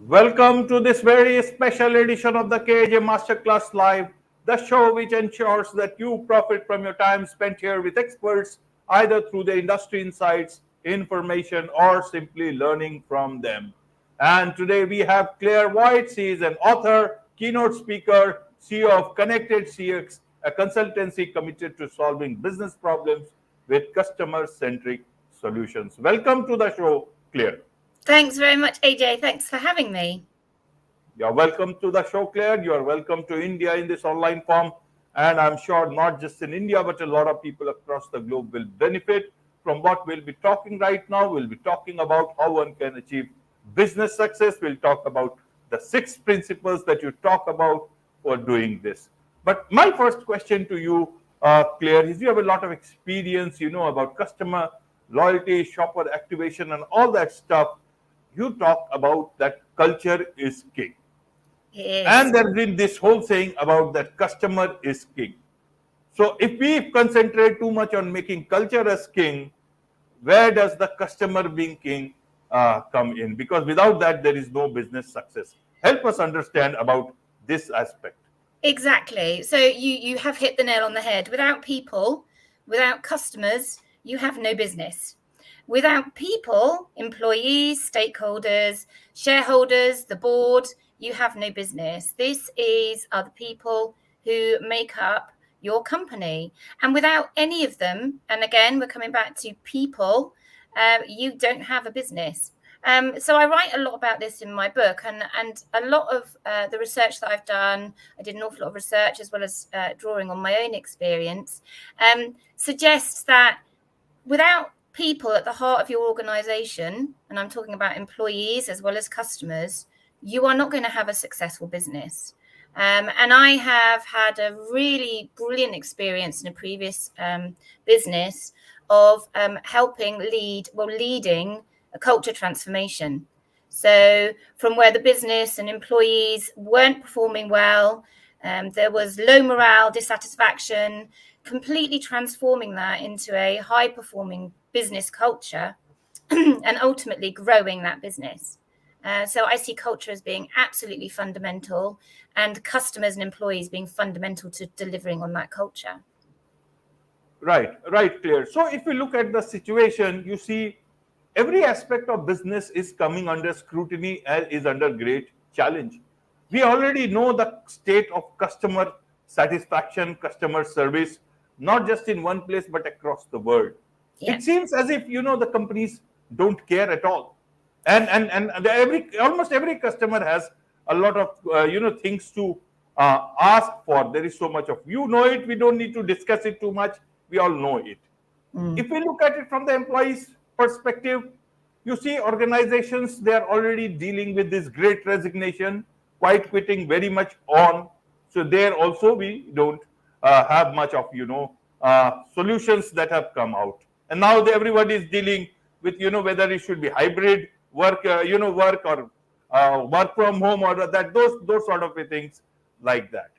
Welcome to this very special edition of the KAJ Masterclass Live, the show which ensures that you profit from your time spent here with experts, either through the industry insights, information, or simply learning from them. And today we have Clare White. She is an author, keynote speaker, CEO of Connected CX, a consultancy committed to solving business problems with customer-centric solutions. Welcome to the show, Clare. Thanks very much, AJ. Thanks for having me. You're welcome to the show, Claire. You're welcome to India in this online form. And I'm sure not just in India, but a lot of people across the globe will benefit from what we'll be talking right now. We'll be talking about how one can achieve business success. We'll talk about the 6 principles that you talk about for doing this. But my first question to you, Claire, is you have a lot of experience, about customer loyalty, shopper activation, and all that stuff. You talk about that culture is king. Yes. And there's been this whole saying about that customer is king. So if we concentrate too much on making culture as king, where does the customer being king come in? Because without that, there is no business success. Help us understand about this aspect. Exactly. So you have hit the nail on the head. Without people, without customers, you have no business. Without people, employees, stakeholders, shareholders, the board, you have no business. This are the people who make up your company. And without any of them, and again, we're coming back to people, you don't have a business. So I write a lot about this in my book, and a lot of the research that I've done, I did an awful lot of research as well as drawing on my own experience, suggests that without people at the heart of your organization, and I'm talking about employees as well as customers, you are not going to have a successful business. And I have had a really brilliant experience in a previous business of leading a culture transformation. So from where the business and employees weren't performing well, there was low morale, dissatisfaction, completely transforming that into a high-performing business culture and ultimately growing that business. So I see culture as being absolutely fundamental, and customers and employees being fundamental to delivering on that culture. Right, Claire. So if we look at the situation, you see every aspect of business is coming under scrutiny and is under great challenge. We already know the state of customer satisfaction, customer service, not just in one place, but across the world. Yeah. It seems as if, the companies don't care at all. And almost every customer has a lot of, things to ask for. There is so much of, it, we don't need to discuss it too much. We all know it. If we look at it from the employee's perspective, you see organizations, they are already dealing with this great resignation, quite quitting very much on. So there also we don't have much of, solutions that have come out. And now everybody is dealing with, whether it should be hybrid work, work or work from home or those sort of things like that.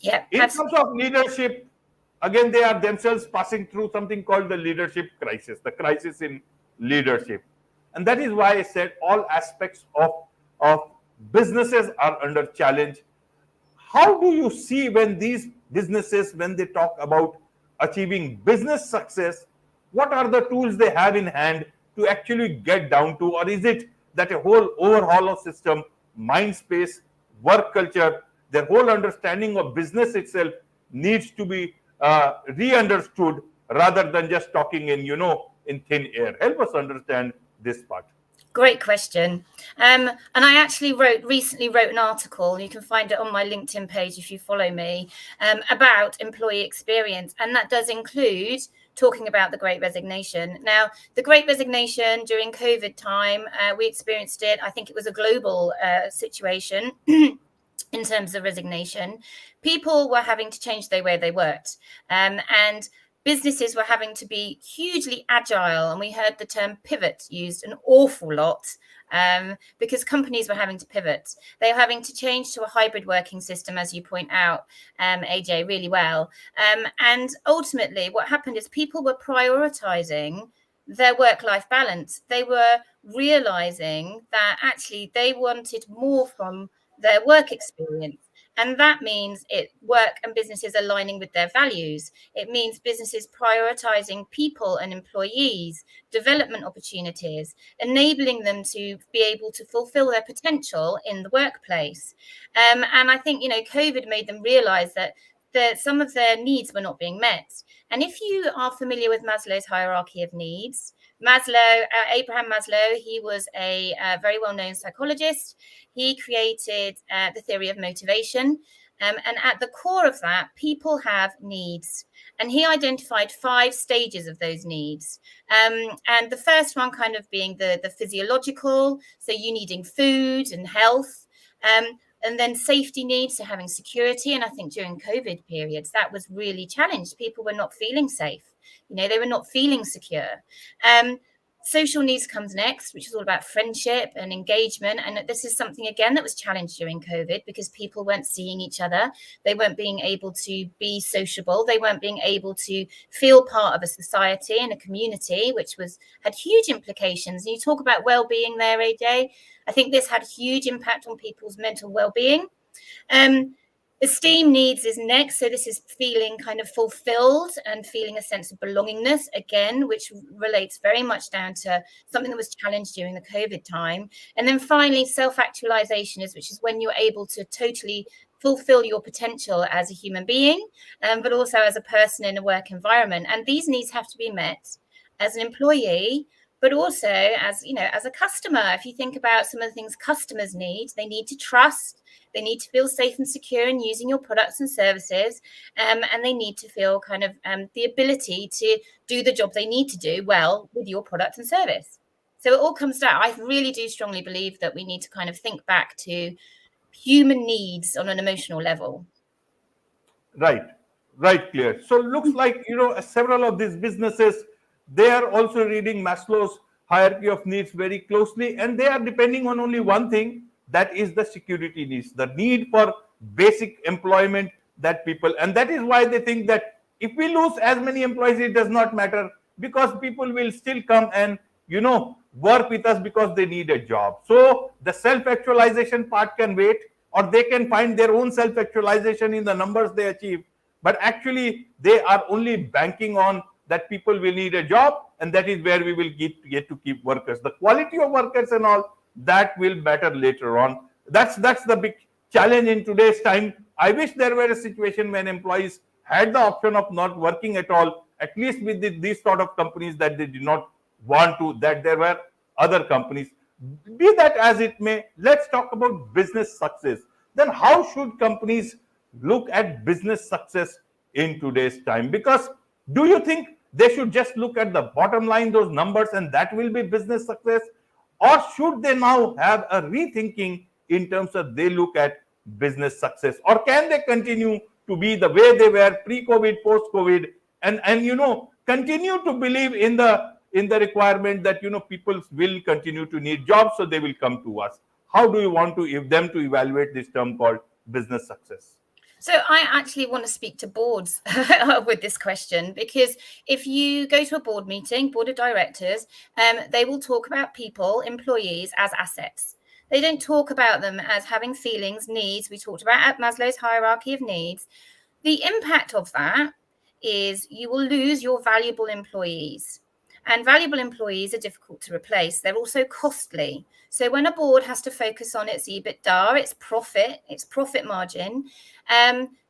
Yeah. In terms of leadership, again, they are themselves passing through something called the leadership crisis, the crisis in leadership. And that is why I said all aspects of businesses are under challenge. How do you see when these businesses, when they talk about achieving business success, what are the tools they have in hand to actually get down to? Or is it that a whole overhaul of system, mind space, work culture, their whole understanding of business itself needs to be re-understood rather than just talking in thin air? Help us understand this part. Great question. And I actually recently wrote an article, and you can find it on my LinkedIn page if you follow me, about employee experience. And that does include talking about the Great Resignation. Now, the Great Resignation during COVID time, we experienced it. I think it was a global situation. In terms of resignation, people were having to change the way they worked, and businesses were having to be hugely agile. And we heard the term pivot used an awful lot because companies were having to pivot. They were having to change to a hybrid working system, as you point out, AJ, really well. And ultimately, what happened is people were prioritizing their work-life balance. They were realizing that actually they wanted more from their work experience. And that means work and businesses aligning with their values. It means businesses prioritizing people and employees, development opportunities, enabling them to be able to fulfill their potential in the workplace. And I think, COVID made them realize that some of their needs were not being met. And if you are familiar with Maslow's hierarchy of needs, Abraham Maslow, he was a very well-known psychologist. He created the theory of motivation. And at the core of that, people have needs. And he identified 5 stages of those needs. And the first one kind of being the physiological, so you needing food and health. And then safety needs, so having security. And I think during COVID periods, that was really challenged. People were not feeling safe. They were not feeling secure. Social needs comes next, which is all about friendship and engagement. And this is something, again, that was challenged during COVID because people weren't seeing each other. They weren't being able to be sociable. They weren't being able to feel part of a society and a community, which had huge implications. And you talk about well-being there, AJ. I think this had a huge impact on people's mental well-being. Esteem needs is next. So this is feeling kind of fulfilled and feeling a sense of belongingness, again, which relates very much down to something that was challenged during the COVID time. And then finally, self-actualization which is when you're able to totally fulfill your potential as a human being, but also as a person in a work environment. And these needs have to be met as an employee, but also as a customer. If you think about some of the things customers need, they need to trust. They need to feel safe and secure in using your products and services, and they need to feel kind of the ability to do the job they need to do well with your product and service. So it all comes down. I really do strongly believe that we need to kind of think back to human needs on an emotional level. Right, Claire. So looks like several of these businesses, they are also reading Maslow's hierarchy of needs very closely, and they are depending on only one thing. That is the security needs, the need for basic employment that people, and that is why they think that if we lose as many employees, it does not matter because people will still come and, work with us because they need a job. So the self-actualization part can wait, or they can find their own self-actualization in the numbers they achieve. But actually, they are only banking on that people will need a job, and that is where we will get to keep workers. The quality of workers and all, that will matter later on. That's the big challenge in today's time. I wish there were a situation when employees had the option of not working at all, at least with these sort of companies that they did not want to, that there were other companies. Be that as it may, let's talk about business success. Then how should companies look at business success in today's time? Because do you think they should just look at the bottom line, those numbers, and that will be business success? Or should they now have a rethinking in terms of they look at business success? Or can they continue to be the way they were pre-COVID, post-COVID, and continue to believe in the requirement that people will continue to need jobs, so they will come to us? How do you want them to evaluate this term called business success? So I actually want to speak to boards with this question, because if you go to a board meeting, board of directors, they will talk about people, employees, as assets. They don't talk about them as having feelings, needs. We talked about at Maslow's hierarchy of needs. The impact of that is you will lose your valuable employees. And valuable employees are difficult to replace. They're also costly. So when a board has to focus on its EBITDA, its profit margin,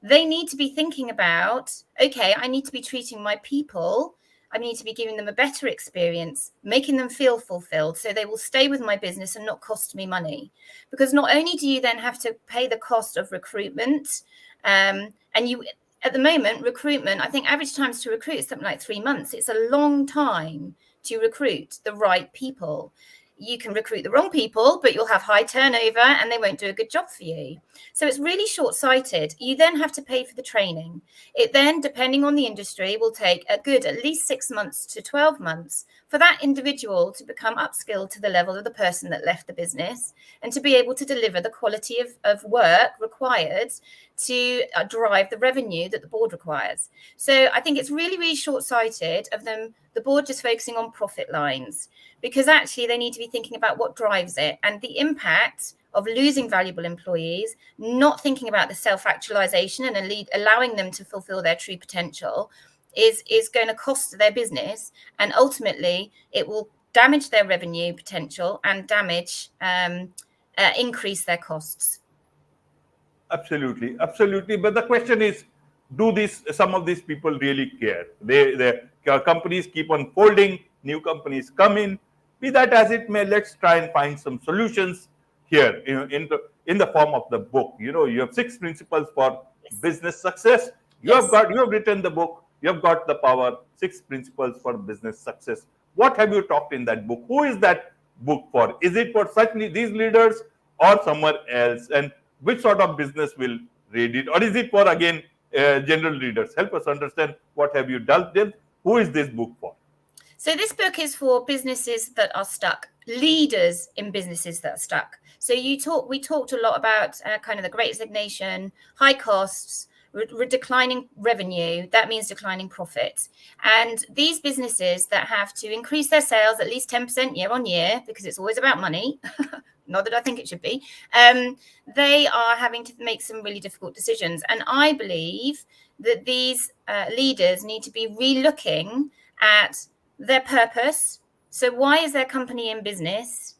they need to be thinking about, okay, I need to be treating my people, I need to be giving them a better experience, making them feel fulfilled, so they will stay with my business and not cost me money. Because not only do you then have to pay the cost of recruitment, and you, at the moment, recruitment, I think average times to recruit is something like 3 months. It's a long time to recruit the right people. you can recruit the wrong people, but you'll have high turnover and they won't do a good job for you. So it's really short-sighted. You then have to pay for the training. It then, depending on the industry, will take a good at least 6 months to 12 months for that individual to become upskilled to the level of the person that left the business and to be able to deliver the quality of work required to drive the revenue that the board requires. So I think it's really, really short-sighted of them, the board just focusing on profit lines, because actually they need to be thinking about what drives it and the impact of losing valuable employees, not thinking about the self-actualization and allowing them to fulfill their true potential is going to cost their business, and ultimately it will damage their revenue potential and increase their costs. Absolutely, absolutely. But the question is, some of these people really care? Companies keep on folding, new companies come in. Be that as it may, let's try and find some solutions here. In the form of the book. You have 6 principles for business success. You have written the book. You have got the power. 6 principles for business success. What have you talked in that book? Who is that book for? Is it for these leaders or somewhere else? And which sort of business will read it? Or is it for, again, general readers? Help us understand what have you dealt with. Who is this book for? So this book is for businesses that are stuck, leaders in businesses that are stuck. So we talked a lot about kind of the Great Resignation, high costs, declining revenue. That means declining profit. And these businesses that have to increase their sales at least 10% year on year, because it's always about money, not that I think it should be, they are having to make some really difficult decisions. And I believe that these leaders need to be re-looking at their purpose. So why is their company in business?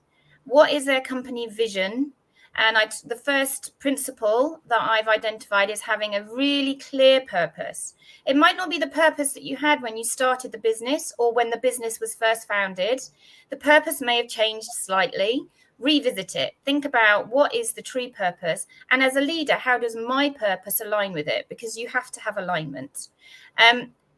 What is their company vision? And the first principle that I've identified is having a really clear purpose. It might not be the purpose that you had when you started the business or when the business was first founded. The purpose may have changed slightly. Revisit it. Think about what is the true purpose. And as a leader, how does my purpose align with it? Because you have to have alignment.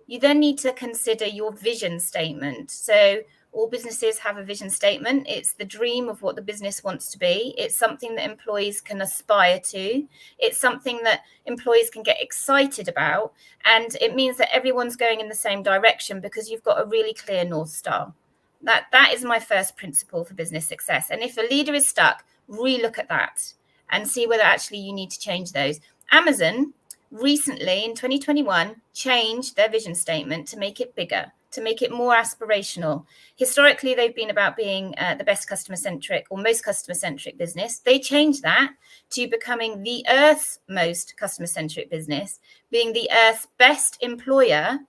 You then need to consider your vision statement. So all businesses have a vision statement. It's the dream of what the business wants to be. It's something that employees can aspire to. It's something that employees can get excited about. And it means that everyone's going in the same direction because you've got a really clear North Star. That is my first principle for business success. And if a leader is stuck, relook at that and see whether actually you need to change those. Amazon recently in 2021 changed their vision statement to make it bigger, to make it more aspirational. Historically, they've been about being the best customer-centric or most customer-centric business. They changed that to becoming the Earth's most customer-centric business, being the Earth's best employer,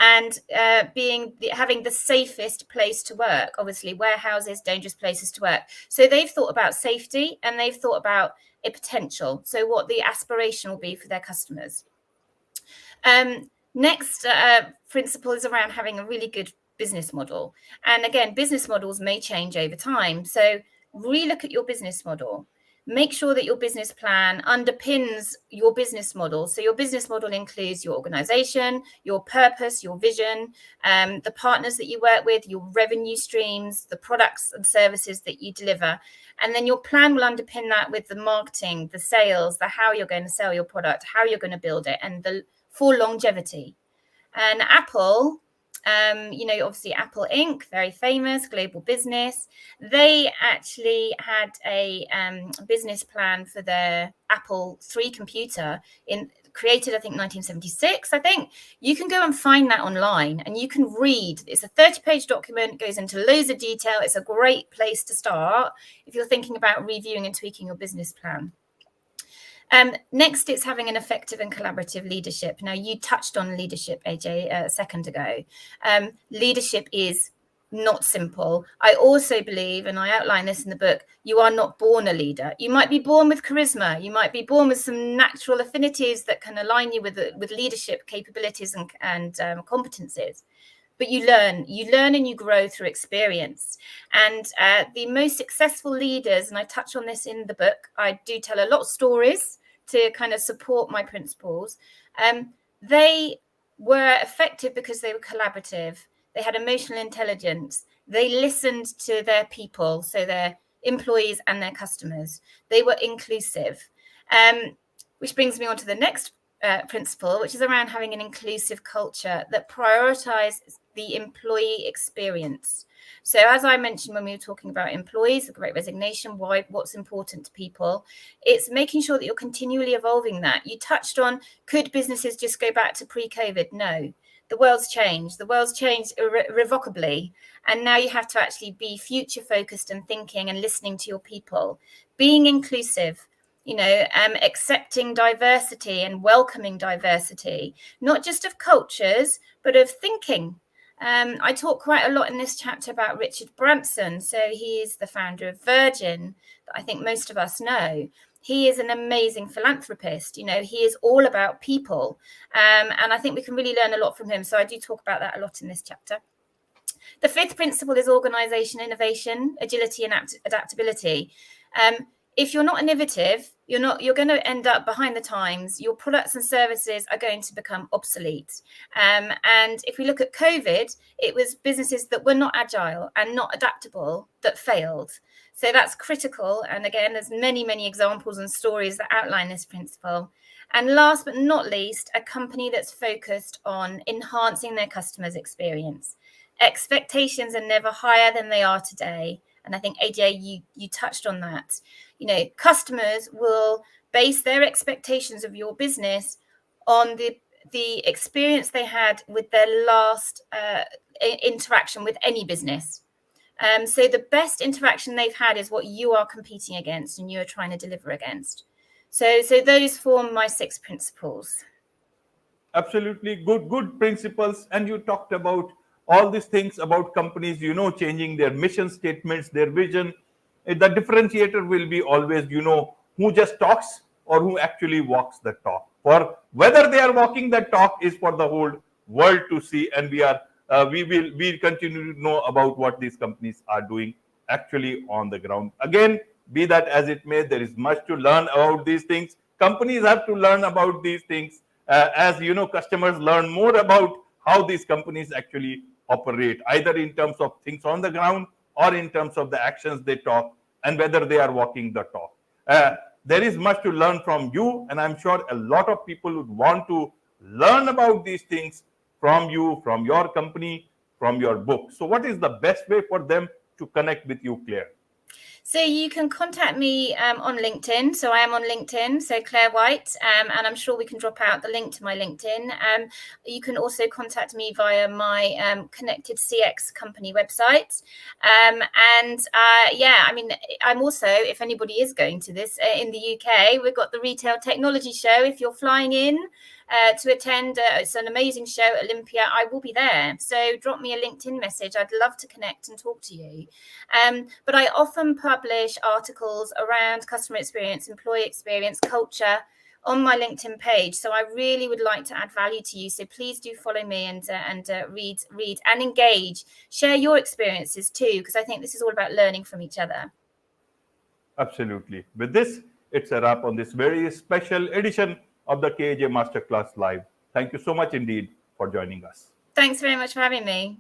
and having the safest place to work. Obviously, warehouses, dangerous places to work. So they've thought about safety and they've thought about a potential. So what the aspiration will be for their customers. Next principle is around having a really good business model. And again, business models may change over time. So relook at your business model. Make sure that your business plan underpins your business model. So your business model includes your organization, your purpose, your vision, the partners that you work with, your revenue streams, the products and services that you deliver. And then your plan will underpin that with the marketing, the sales, the how you're going to sell your product, how you're going to build it, and for longevity. And Apple, obviously Apple Inc., very famous global business. They actually had a business plan for their Apple III computer created, I think, 1976. I think you can go and find that online and you can read. It's a 30-page document, goes into loads of detail. It's a great place to start if you're thinking about reviewing and tweaking your business plan. Next, it's having an effective and collaborative leadership. Now, you touched on leadership, AJ, a second ago. Leadership is not simple. I also believe, and I outline this in the book, you are not born a leader. You might be born with charisma. You might be born with some natural affinities that can align you with leadership capabilities and competencies. But you learn and you grow through experience. And the most successful leaders, and I touch on this in the book, I do tell a lot of stories to kind of support my principles. They were effective because they were collaborative. They had emotional intelligence. They listened to their people, so their employees and their customers. They were inclusive, which brings me on to the next principle, which is around having an inclusive culture that prioritizes the employee experience. So as I mentioned when we were talking about employees, the Great Resignation, what's important to people, it's making sure that you're continually evolving that. You touched on, could businesses just go back to pre-COVID? No. The world's changed. The world's changed irrevocably. And now you have to actually be future focused and thinking and listening to your people, being inclusive, accepting diversity and welcoming diversity, not just of cultures, but of thinking. I talk quite a lot in this chapter about Richard Branson. So he is the founder of Virgin, that I think most of us know. He is an amazing philanthropist. He is all about people. And I think we can really learn a lot from him. So I do talk about that a lot in this chapter. The fifth principle is organization innovation, agility and adaptability. If you're not innovative, you're going to end up behind the times. Your products and services are going to become obsolete. And if we look at COVID, it was businesses that were not agile and not adaptable that failed. So that's critical. And again, there's many, many examples and stories that outline this principle. And last but not least, a company that's focused on enhancing their customers' experience. Expectations are never higher than they are today. And I think, AJ, you touched on that. Customers will base their expectations of your business on the experience they had with their last interaction with any business. So the best interaction they've had is what you are competing against and you are trying to deliver against. So those form my 6 principles. Absolutely good principles. And you talked about all these things about companies, changing their mission statements, their vision. The differentiator will be always, who just talks or who actually walks the talk. For whether they are walking the talk is for the whole world to see, and we'll continue to know about what these companies are doing actually on the ground. Again, be that as it may, there is much to learn about these things. Companies have to learn about these things. As customers learn more about how these companies actually operate, either in terms of things on the ground or in terms of the actions they talk and whether they are walking the talk. There is much to learn from you, and I'm sure a lot of people would want to learn about these things from you, from your company, from your book. So what is the best way for them to connect with you, Clare? So you can contact me on LinkedIn. So I am on LinkedIn, so Clare White, and I'm sure we can drop out the link to my LinkedIn. You can also contact me via my Connected CX company website. I'm also, if anybody is going to this in the UK, we've got the Retail Technology Show. If you're flying in to attend, it's an amazing show at Olympia. I will be there. So drop me a LinkedIn message. I'd love to connect and talk to you. But I often publish articles around customer experience, employee experience, culture on my LinkedIn page. So I really would like to add value to you. So please do follow me and read and engage. Share your experiences too, because I think this is all about learning from each other. Absolutely. With this, it's a wrap on this very special edition of the KAJ Masterclass Live. Thank you so much indeed for joining us. Thanks very much for having me.